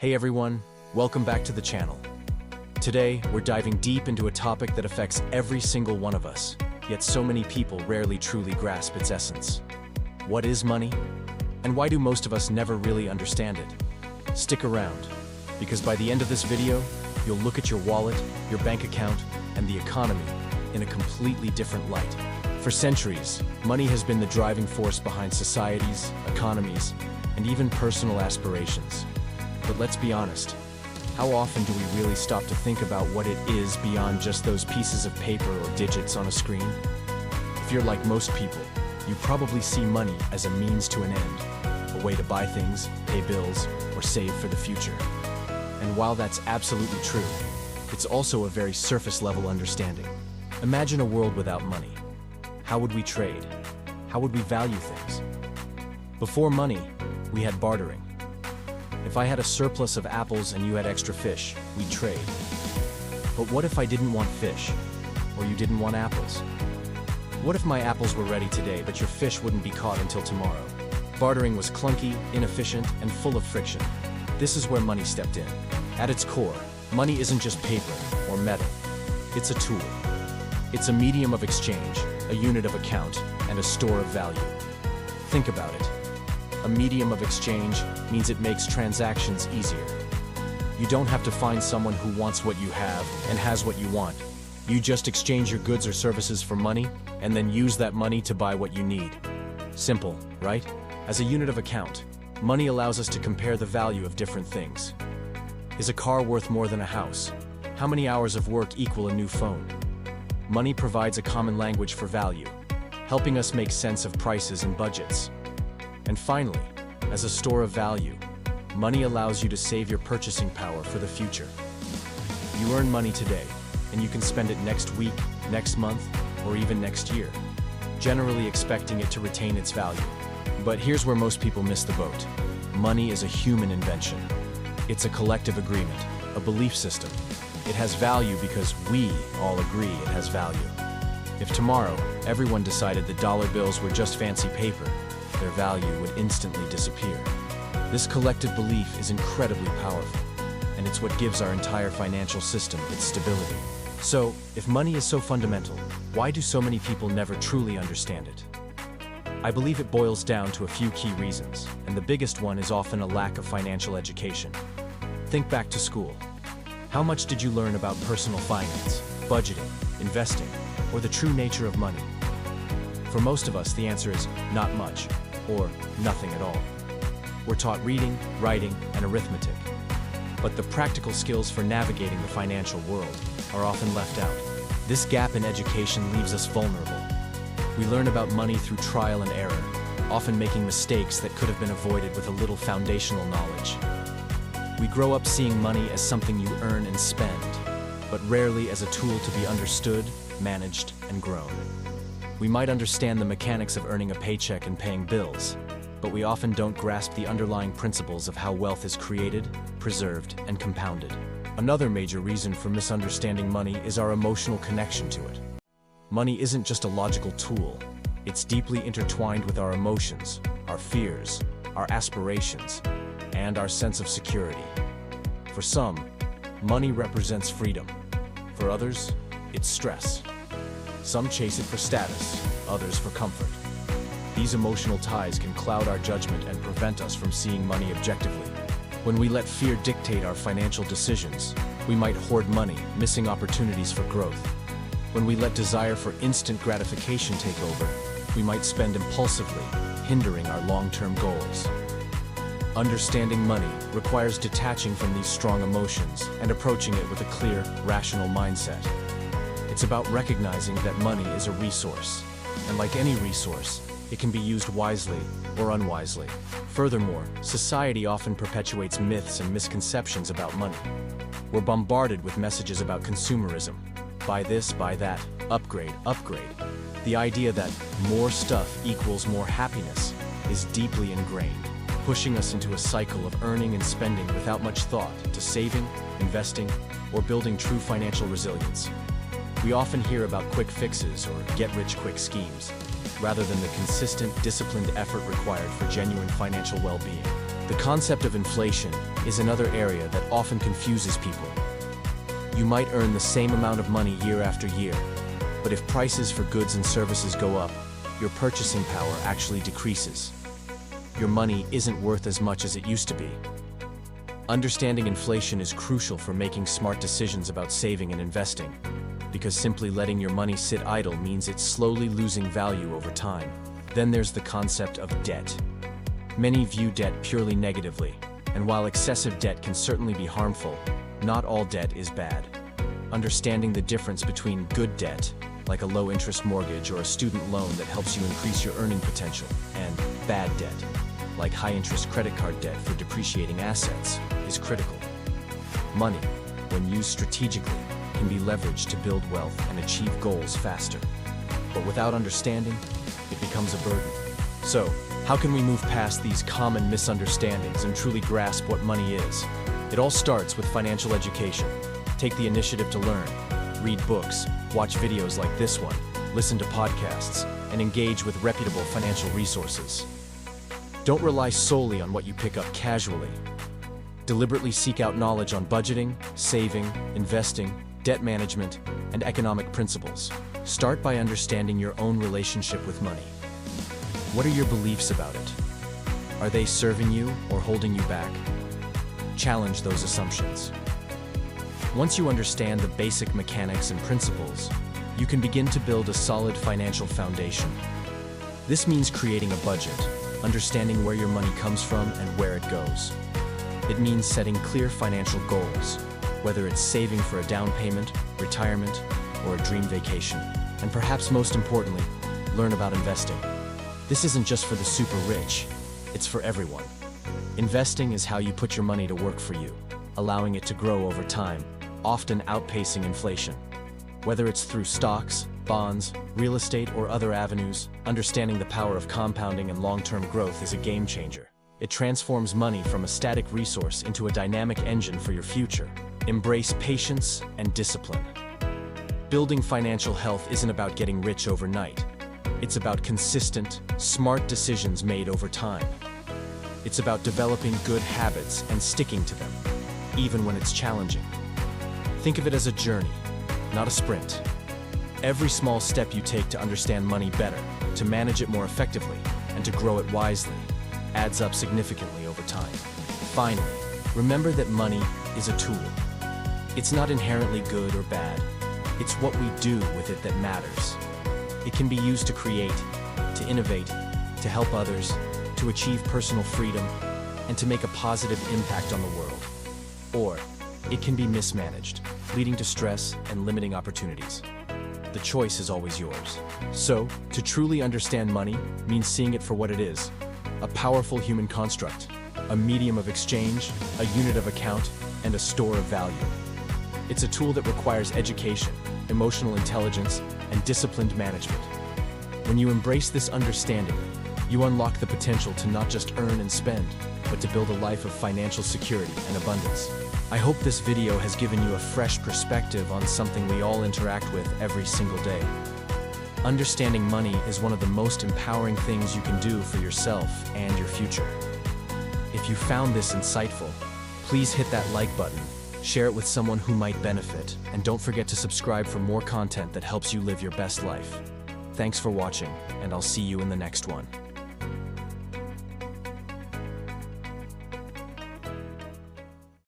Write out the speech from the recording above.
Hey everyone, welcome back to the channel. Today, we're diving deep into a topic that affects every single one of us, yet so many people rarely truly grasp its essence. What is money? And why do most of us never really understand it? Stick around, because by the end of this video, you'll look at your wallet, your bank account, and the economy in a completely different light. For centuries, money has been the driving force behind societies, economies, and even personal aspirations. But let's be honest, how often do we really stop to think about what it is beyond just those pieces of paper or digits on a screen? If you're like most people, you probably see money as a means to an end, a way to buy things, pay bills, or save for the future. And while that's absolutely true, it's also a very surface-level understanding. Imagine a world without money. How would we trade? How would we value things? Before money, we had bartering. If I had a surplus of apples and you had extra fish, we'd trade. But what if I didn't want fish, or you didn't want apples? What if my apples were ready today, but your fish wouldn't be caught until tomorrow? Bartering was clunky, inefficient, and full of friction. This is where money stepped in. At its core, money isn't just paper or metal. It's a tool. It's a medium of exchange, a unit of account, and a store of value. Think about it. A medium of exchange means it makes transactions easier. You don't have to find someone who wants what you have and has what you want. You just exchange your goods or services for money and then use that money to buy what you need. Simple, right? As a unit of account, money allows us to compare the value of different things. Is a car worth more than a house? How many hours of work equal a new phone? Money provides a common language for value, helping us make sense of prices and budgets. And finally, as a store of value, money allows you to save your purchasing power for the future. You earn money today, and you can spend it next week, next month, or even next year, generally expecting it to retain its value. But here's where most people miss the boat. Money is a human invention. It's a collective agreement, a belief system. It has value because we all agree it has value. If tomorrow, everyone decided that dollar bills were just fancy paper, their value would instantly disappear. This collective belief is incredibly powerful, and it's what gives our entire financial system its stability. So, if money is so fundamental, why do so many people never truly understand it? I believe it boils down to a few key reasons, and the biggest one is often a lack of financial education. Think back to school. How much did you learn about personal finance, budgeting, investing, or the true nature of money? For most of us, the answer is not much, or nothing at all. We're taught reading, writing, and arithmetic. But the practical skills for navigating the financial world are often left out. This gap in education leaves us vulnerable. We learn about money through trial and error, often making mistakes that could have been avoided with a little foundational knowledge. We grow up seeing money as something you earn and spend, but rarely as a tool to be understood, managed, and grown. We might understand the mechanics of earning a paycheck and paying bills, but we often don't grasp the underlying principles of how wealth is created, preserved, and compounded. Another major reason for misunderstanding money is our emotional connection to it. Money isn't just a logical tool. It's deeply intertwined with our emotions, our fears, our aspirations, and our sense of security. For some, money represents freedom. For others, it's stress. Some chase it for status, others for comfort. These emotional ties can cloud our judgment and prevent us from seeing money objectively. When we let fear dictate our financial decisions, we might hoard money, missing opportunities for growth. When we let desire for instant gratification take over, we might spend impulsively, hindering our long-term goals. Understanding money requires detaching from these strong emotions and approaching it with a clear, rational mindset. It's about recognizing that money is a resource, and like any resource, it can be used wisely or unwisely. Furthermore, society often perpetuates myths and misconceptions about money. We're bombarded with messages about consumerism. Buy this, buy that, upgrade, upgrade. The idea that more stuff equals more happiness is deeply ingrained, pushing us into a cycle of earning and spending without much thought to saving, investing, or building true financial resilience. We often hear about quick fixes or get-rich-quick schemes, rather than the consistent, disciplined effort required for genuine financial well-being. The concept of inflation is another area that often confuses people. You might earn the same amount of money year after year, but if prices for goods and services go up, your purchasing power actually decreases. Your money isn't worth as much as it used to be. Understanding inflation is crucial for making smart decisions about saving and investing, because simply letting your money sit idle means it's slowly losing value over time. Then there's the concept of debt. Many view debt purely negatively, and while excessive debt can certainly be harmful, not all debt is bad. Understanding the difference between good debt, like a low-interest mortgage or a student loan that helps you increase your earning potential, and bad debt, like high-interest credit card debt for depreciating assets, is critical. Money, when used strategically, can be leveraged to build wealth and achieve goals faster. But without understanding, it becomes a burden. So, how can we move past these common misunderstandings and truly grasp what money is? It all starts with financial education. Take the initiative to learn. Read books, watch videos like this one, listen to podcasts, and engage with reputable financial resources. Don't rely solely on what you pick up casually. Deliberately seek out knowledge on budgeting, saving, investing, debt management, and economic principles. Start by understanding your own relationship with money. What are your beliefs about it? Are they serving you or holding you back? Challenge those assumptions. Once you understand the basic mechanics and principles, you can begin to build a solid financial foundation. This means creating a budget, understanding where your money comes from and where it goes. It means setting clear financial goals, whether it's saving for a down payment, retirement, or a dream vacation. And perhaps most importantly, learn about investing. This isn't just for the super rich, it's for everyone. Investing is how you put your money to work for you, allowing it to grow over time, often outpacing inflation. Whether it's through stocks, bonds, real estate, or other avenues, understanding the power of compounding and long-term growth is a game changer. It transforms money from a static resource into a dynamic engine for your future. Embrace patience and discipline. Building financial health isn't about getting rich overnight. It's about consistent, smart decisions made over time. It's about developing good habits and sticking to them, even when it's challenging. Think of it as a journey, not a sprint. Every small step you take to understand money better, to manage it more effectively, and to grow it wisely, adds up significantly over time. Finally, remember that money is a tool. It's not inherently good or bad. It's what we do with it that matters. It can be used to create, to innovate, to help others, to achieve personal freedom, and to make a positive impact on the world. Or it can be mismanaged, leading to stress and limiting opportunities. The choice is always yours. So, to truly understand money means seeing it for what it is: a powerful human construct, a medium of exchange, a unit of account, and a store of value. It's a tool that requires education, emotional intelligence, and disciplined management. When you embrace this understanding, you unlock the potential to not just earn and spend, but to build a life of financial security and abundance. I hope this video has given you a fresh perspective on something we all interact with every single day. Understanding money is one of the most empowering things you can do for yourself and your future. If you found this insightful, please hit that like button, share it with someone who might benefit, and don't forget to subscribe for more content that helps you live your best life. Thanks for watching, and I'll see you in the next one.